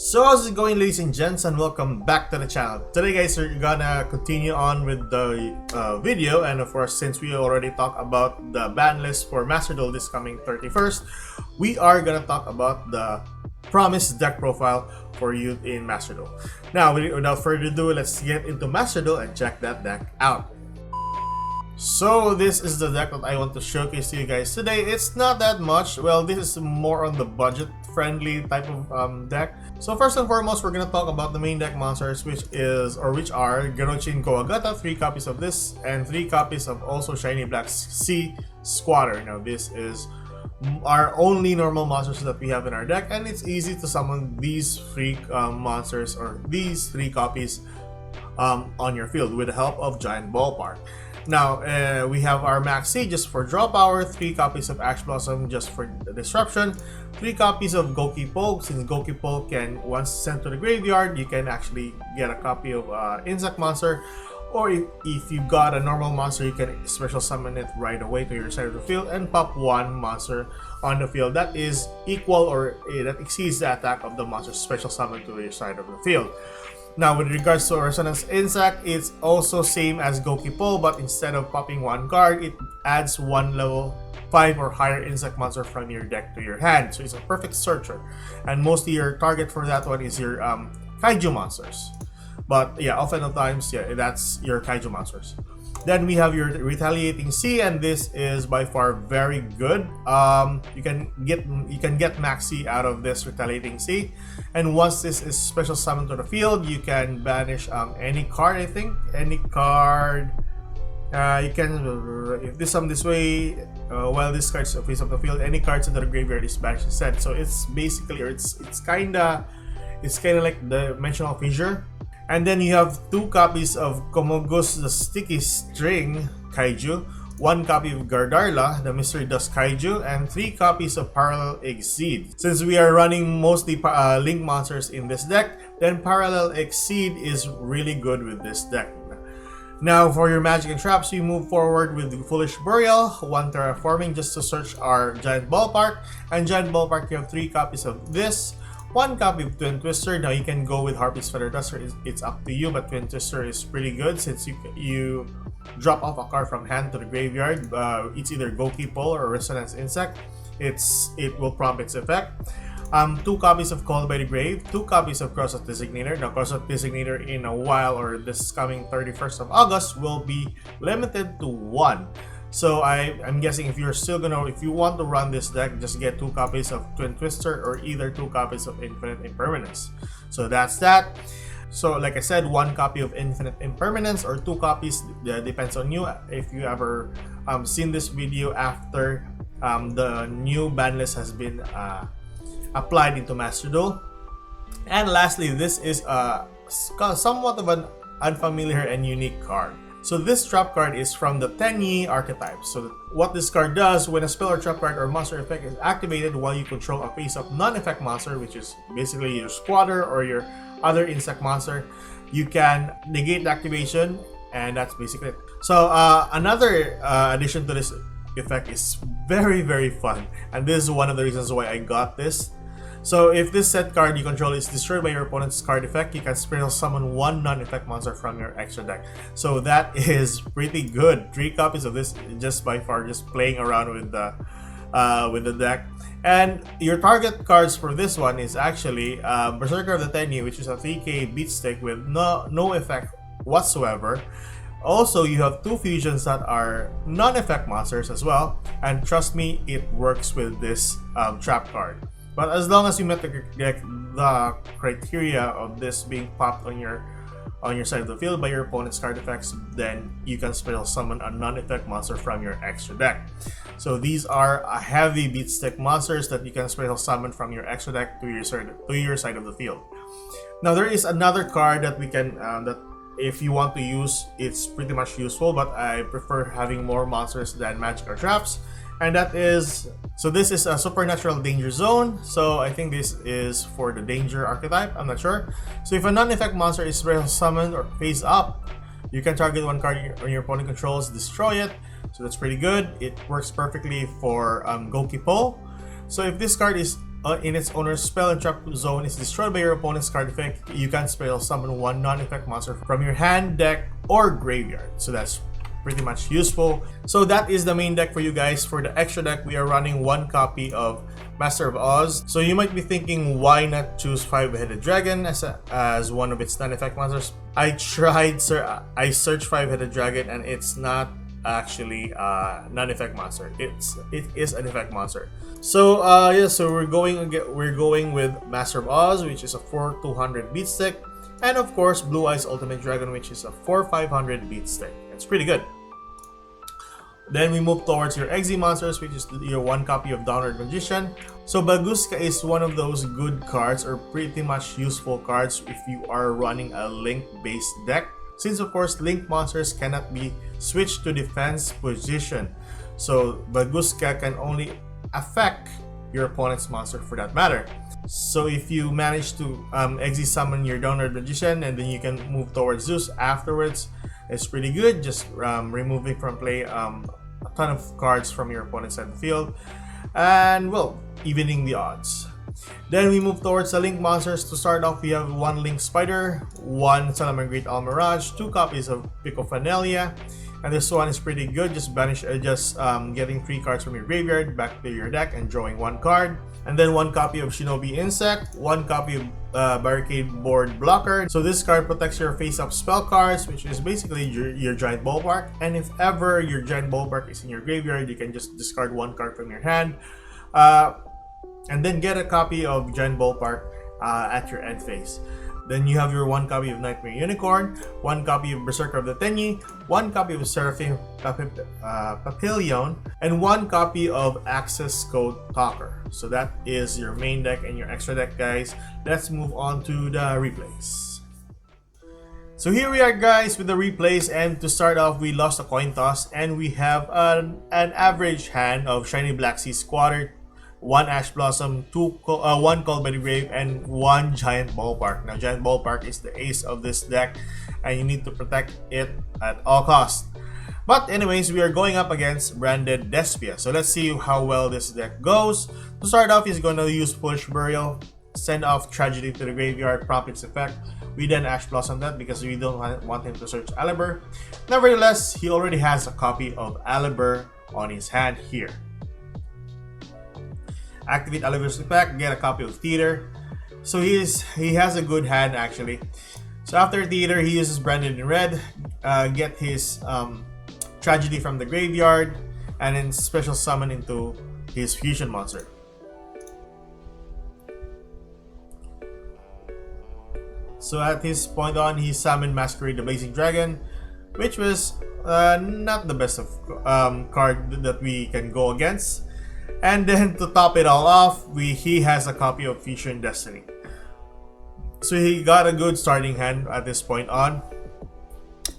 So how's it going, ladies and gents, and welcome back to the channel. Today guys, we're gonna continue on with the video, and of course since we already talked about the ban list for Master Duel this coming 31st, we are gonna talk about the promised deck profile for you in Master Duel. Now without further ado, let's get into Master Duel and check that deck out. So this is the deck that I want to showcase to you guys today. It's not that much. Well, this is more on the budget friendly type of deck. So first and foremost, we're gonna talk about the main deck monsters, which are Garochin Koagata, 3 copies of this, and 3 copies of also Shiny Black Sea Squatter. Now this is our only normal monsters that we have in our deck, and it's easy to summon these 3 monsters or these 3 copies on your field with the help of Giant Ballpark. Now, we have our Maxi just for draw power, 3 copies of Ash Blossom just for the disruption, 3 copies of Gokipo, since Gokipo can, once sent to the graveyard, you can actually get a copy of Insect Monster, or if you got a normal monster, you can special summon it right away to your side of the field and pop 1 monster on the field that is equal or that exceeds the attack of the monster special summon to your side of the field. Now, with regards to Resonance Insect, it's also same as Gokipo, but instead of popping 1 card, it adds 1 level 5 or higher insect monster from your deck to your hand. So it's a perfect searcher. And mostly your target for that one is your Kaiju monsters. But yeah, oftentimes, yeah, that's your Kaiju monsters. Then we have your Retaliating Sea, and this is by far very good. You can get Maxi out of this Retaliating Sea, and once this is special summoned to the field, you can banish any card. I think any card. You can if this summon this way while this card's face of the field, any cards into the graveyard is banished instead. So it's basically, or it's kinda like the Dimensional Fissure. And then you have 2 copies of Komogus the Sticky String Kaiju, 1 copy of Gardarla, the Mystery Dust Kaiju, and 3 copies of Parallel Exceed. Since we are running mostly Link monsters in this deck, then Parallel Exceed is really good with this deck. Now for your magic and traps, we move forward with Foolish Burial, 1 Terraforming just to search our Giant Ballpark, and Giant Ballpark you have 3 copies of this, 1 copy of Twin Twister. Now you can go with Harpy's Feather Duster, it's up to you, but Twin Twister is pretty good since you drop off a card from hand to the graveyard. It's either Gokipo or Resonance Insect. It will prompt its effect. 2 copies of Call by the Grave, 2 copies of Cross of Designator. Now Cross of Designator in a while, or this coming 31st of August, will be limited to 1. So I'm guessing if you want to run this deck, just get 2 copies of Twin Twister or either 2 copies of Infinite Impermanence. So that's that. So like I said, 1 copy of Infinite Impermanence or 2 copies, depends on you. If you ever seen this video after the new ban list has been applied into Master Duel. And lastly, this is somewhat of an unfamiliar and unique card. So this trap card is from the Tenyi archetype. So what this card does, when a spell or trap card or monster effect is activated while you control a face-up non-effect monster, which is basically your Squatter or your other insect monster, you can negate the activation, and that's basically it. So another addition to this effect is very, very fun, and this is one of the reasons why I got this. So if this set card you control is destroyed by your opponent's card effect, you can special summon 1 non-effect monster from your extra deck. So that is pretty good. 3 copies of this just by far, just playing around with the deck. And your target cards for this one is actually Berserker of the Tenyi, which is a 3k beat stick with no effect whatsoever. Also, you have 2 fusions that are non-effect monsters as well, and trust me, it works with this trap card. But as long as you met the criteria of this being popped on your side of the field by your opponent's card effects, then you can special summon a non-effect monster from your extra deck. So these are heavy beat stick monsters that you can special summon from your extra deck to your side of the field. Now there is another card that we can that if you want to use, it's pretty much useful, but I prefer having more monsters than magic or traps. And that is, so this is a Supernatural Danger Zone. So I think this is for the Danger archetype, I'm not sure. So if a non-effect monster is special summoned or face up, you can target 1 card on your opponent controls, destroy it. So that's pretty good. It works perfectly for Gokipo. So if this card is in its owner's spell and trap zone is destroyed by your opponent's card effect, you can spell summon one non-effect monster from your hand, deck, or graveyard. So that's pretty much useful. So that is the main deck for you guys. For the extra deck, we are running one copy of Master of Oz. So you might be thinking, why not choose Five-Headed Dragon as one of its non-effect monsters? I searched Five-Headed Dragon and it's not actually a non-effect monster. It is an effect monster. So yeah, so we're going with Master of Oz, which is a 4/200 beat stick, and of course Blue Eyes Ultimate Dragon, which is a 4/500 beat stick. It's pretty good. Then we move towards your XZ monsters, which is your one copy of Downward Magician. So Baguska is one of those good cards, or pretty much useful cards if you are running a link-based deck, since of course link monsters cannot be switched to defense position. So Baguska can only affect your opponent's monster for that matter. So if you manage to XZ summon your Downward Magician and then you can move towards Zeus afterwards, it's pretty good. Just removing from play a ton of cards from your opponent's side of the field, and well, evening the odds. Then we move towards the Link monsters. To start off, we have one Link Spider, one Salamangreat Almirage, two copies of Picophanelia, and this one is pretty good. Just getting 3 cards from your graveyard back to your deck and drawing 1 card. And then one copy of Shinobi Insect, one copy of Barricade Board Blocker. So this card protects your face-up spell cards, which is basically your Giant Ballpark. And if ever your Giant Ballpark is in your graveyard, you can just discard 1 card from your hand, and then get a copy of Giant Ballpark at your end phase. Then you have your 1 copy of Nightmare Unicorn, 1 copy of Berserker of the Tenyi, 1 copy of Seraphim Papillion, and 1 copy of Access Code Talker. So that is your main deck and your extra deck, guys. Let's move on to the replays. So here we are, guys, with the replays, and to start off, we lost a coin toss and we have an average hand of Shiny Black Sea Squatter, 1 Ash Blossom, 1 Called by the Grave, and 1 Giant Ballpark. Now, Giant Ballpark is the ace of this deck, and you need to protect it at all costs. But anyways, we are going up against Branded Despia. So let's see how well this deck goes. To start off, he's going to use Foolish Burial, send off Tragedy to the graveyard, prompt its effect. We then Ash Blossom that because we don't want him to search Alibur. Nevertheless, he already has a copy of Alibur on his hand here. Activate Alibur's effect, get a copy of Theater. So he has a good hand actually. So after Theater, he uses Branded in red, get his Tragedy from the graveyard, and then special summon into his fusion monster. So at this point on, he summoned Masquerade the Blazing Dragon, which was not the best of card that we can go against. And then to top it all off, he has a copy of Fusion Destiny. So he got a good starting hand at this point on.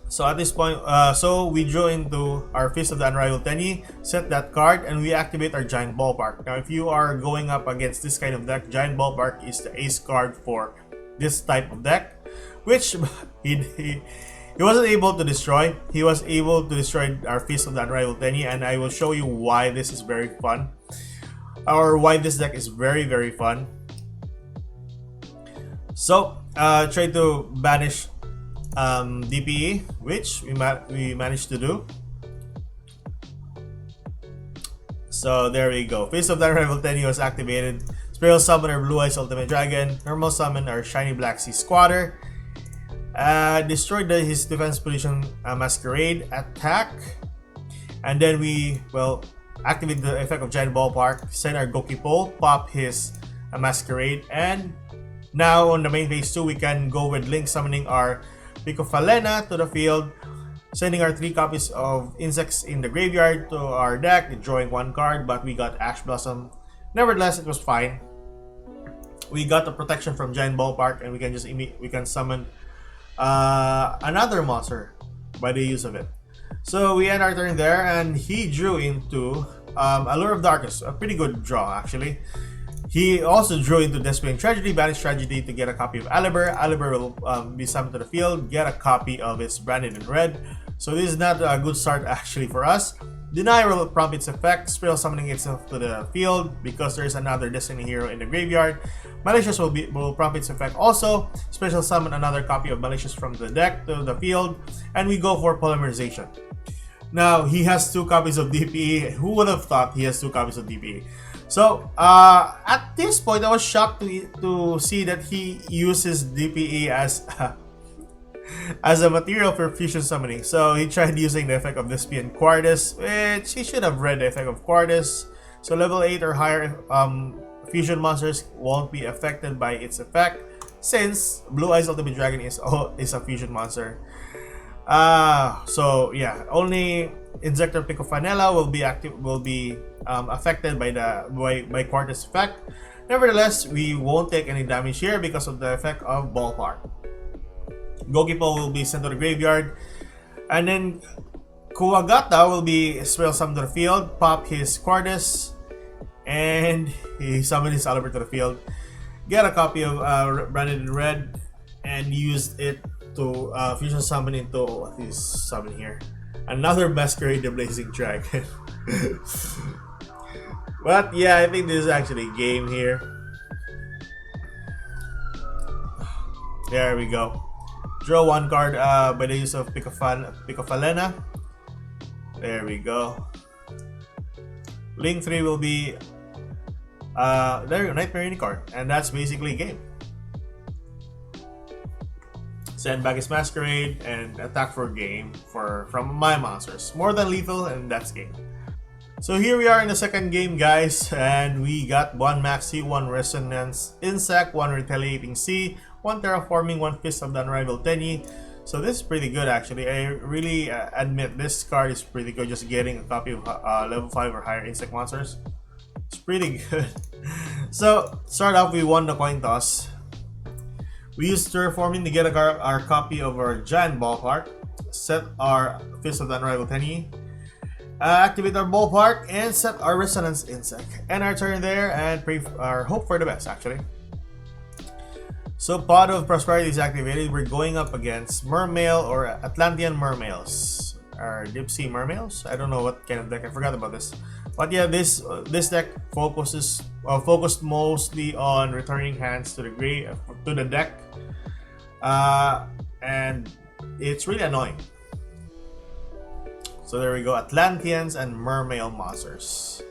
So at this point, so we drew into our Fist of the Unrivaled Tenyi, set that card, and we activate our Giant Ballpark. Now if you are going up against this kind of deck, Giant Ballpark is the ace card for this type of deck, which he wasn't able to destroy. He was able to destroy our Fist of the Unrivaled Tenyi, and I will show you why this is very fun, or why this deck is very, very fun. So try to banish DPE, which we managed to do. So there we go. Fist of the Unrivaled Tenyi was activated. Spiral Summoner Blue Eyes Ultimate Dragon. Normal Summon our Shiny Black Sea Squatter. Destroyed his defense position Masquerade attack. And then we, well, activate the effect of Giant Ballpark. Send our Gokipole. Pop his Masquerade. And now on the main phase 2, we can go with Link summoning our Picophalena to the field, sending our 3 copies of insects in the graveyard to our deck, drawing 1 card, but we got Ash Blossom. Nevertheless, it was fine. We got the protection from Giant Ballpark, and we can summon another monster by the use of it. So we end our turn there, and he drew into Allure of Darkness, a pretty good draw actually. He also drew into Despia Tragedy, banish Tragedy to get a copy of Alibur. Alibur will be summoned to the field, get a copy of its Branded in red. So this is not a good start actually for us. Deny will prompt its effect, spell summoning itself to the field because there is another Destiny hero in the graveyard. Malicious will prompt its effect also, special summon another copy of Malicious from the deck to the field, and we go for Polymerization. Now, he has 2 copies of DPE. Who would have thought he has 2 copies of DPE? So, at this point, I was shocked to see that he uses DPE as a material for fusion summoning. So, he tried using the effect of Despia and Quartus, which he should have read the effect of Quartus. So, level 8 or higher fusion monsters won't be affected by its effect, since Blue Eyes Ultimate Dragon is a fusion monster. So yeah, only Injector Picofanella will be affected by Quartus effect. Nevertheless, we won't take any damage here because of the effect of Ballpark. Gokipo will be sent to the graveyard, and then Kuwagata will be spell summoned to the field, pop his Quartus, and he summon his Oliver to the field. Get a copy of Branded Red and use it to fusion summon into what is summon here. Another Masquerade the Blazing Dragon. But yeah, I think this is actually game here. There we go. Draw 1 card by the use of Picofalena. There we go. Link 3 will be there you go, Nightmare Unicorn, and that's basically game. Send back his Masquerade and attack for game from my monsters. More than lethal, and that's game. So here we are in the second game, guys, and we got 1 Maxi, 1 Resonance Insect, 1 Retaliating Sea, 1 Terraforming, 1 Fist of the Unrivaled Tenyi. So this is pretty good actually. I really admit this card is pretty good, just getting a copy of level 5 or higher insect monsters. It's pretty good. So start off, we won the coin toss. We used Terraforming to get our copy of our giant Ballpark, set our Fist of the Unrivaled Tenyi, activate our Ballpark, and set our Resonance Insect. End our turn there and pray or hope for the best actually. So Pod of Prosperity is activated. We're going up against Mermail or Atlantean Mermails. Or Deep Sea Mermails? I don't know what kind of deck, I forgot about this. But yeah, this deck focused mostly on returning hands to the deck, and it's really annoying. So there we go, Atlanteans and Mermail monsters.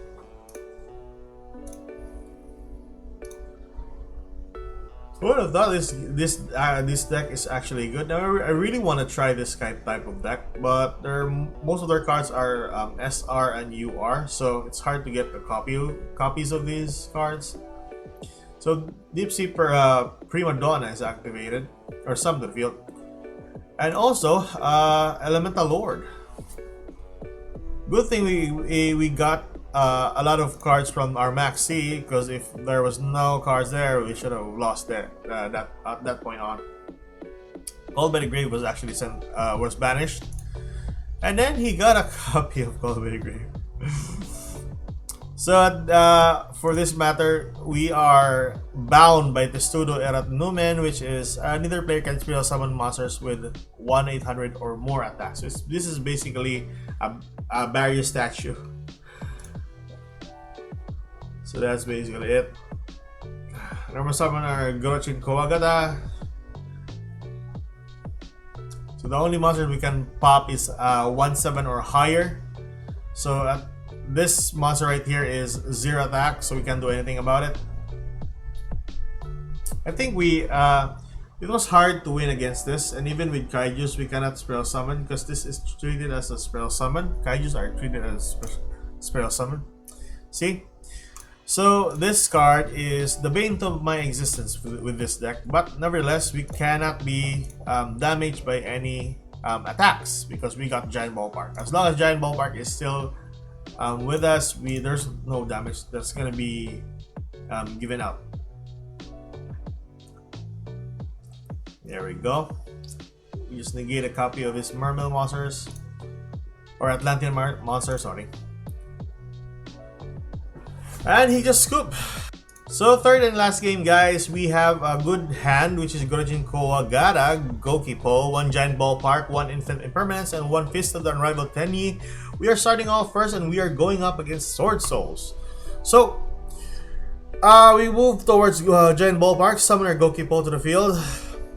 Who would have thought this deck is actually good? Now I really want to try this type of deck, but most of their cards are SR and UR, so it's hard to get a copies of these cards. So Deep Sea Prima Donna is activated or summoned to the field, and also Elemental Lord. Good thing we got a lot of cards from our Max C, because if there was no cards there, we should have lost that at that point on. Called by the Grave was actually was banished, and then he got a copy of Called by the Grave. So for this matter, we are bound by Testudo Erat Numen, which is neither player can spell summon monsters with 1/800 or more attacks. So this is basically a barrier statue. So that's basically it. Normal summon our Gorochin Kowagata. So the only monster we can pop is 1/7 or higher. So this monster right here is 0 attack, so we can't do anything about it. I think it was hard to win against this, and even with Kaijus we cannot spell summon because this is treated as a spell summon. Kaijus are treated as spell summon. See? So this card is the bane of my existence with this deck, but nevertheless we cannot be damaged by any attacks because we got Giant Ballpark. As long as Giant Ballpark is still with us, there's no damage that's gonna be given out. There we go. We just negate a copy of his Mermail monsters or Atlantean monster, sorry. And he just scooped. So third and last game, guys, we have a good hand, which is Gorojin Kowagata, Gokipo, 1 Giant Ballpark, 1 Infinite Impermanence, and 1 Fist of the Unrivaled Tenyi. We are starting off first, and we are going up against Swordsoul. So we move towards Giant Ballpark, summon our Gokipo to the field.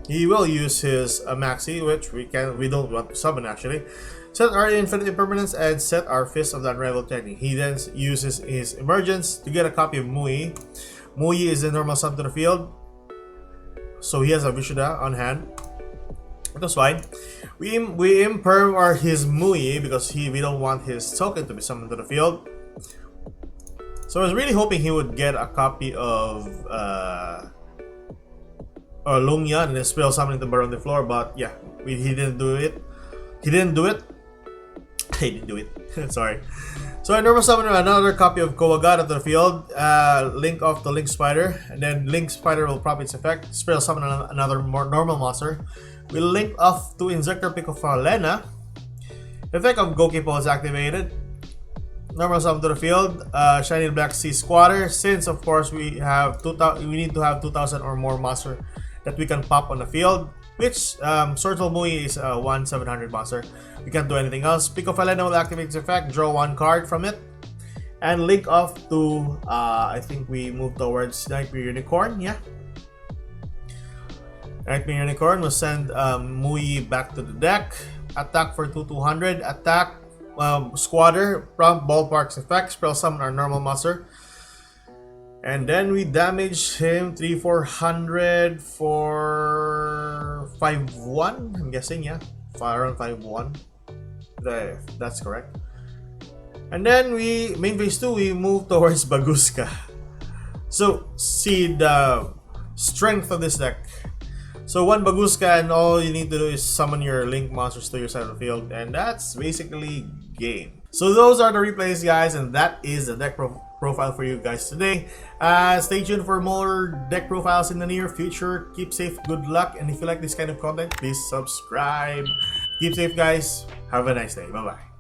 He will use his Maxi, which we don't want to summon actually. Set our Infinite Impermanence and set our Fist of the Unrivaled Tenyi. He then uses his Emergence to get a copy of Mui. Mui is a normal sub to the field, so he has a Vishuda on hand. That's fine. We imperm our his Mui because we don't want his token to be summoned to the field. So I was really hoping he would get a copy of Lungyan and then spell summon to burn on the floor, but yeah, he didn't do it. He didn't do it. Sorry. So I normal summon another copy of Kowagata to the field, link off the Link Spider, and then Link Spider will profit its effect, spell summon another more normal monster. We'll link off to Inzektor Pick of Lena. The effect of Gokipo is activated. Normal summon to the field, Shiny Black Sea Squatter, since of course we need to have 2,000 or more monster that we can pop on the field, which Swordsoul Mui is a 1,700 monster. We can't do anything else. Pick of Elena will activate its effect, draw 1 card from it, and link off to, I think we move towards Nightmare Unicorn, yeah. Nightmare Unicorn will send Mui back to the deck, attack for 2,200, attack Squatter, prompt Ballpark's effect, spell summon our normal monster. And then we damage him 3,400 for 5-1, I'm guessing, yeah. Around 5-1. That's correct. And then main phase 2, we move towards Baguska. So, see the strength of this deck. So 1 Baguska and all you need to do is summon your Link monsters to your side of the field, and that's basically game. So those are the replays, guys, and that is the deck profile for you guys today. Stay tuned for more deck profiles in the near future. Keep safe, good luck, and if you like this kind of content, please subscribe. Keep safe, guys. Have a nice day. Bye bye.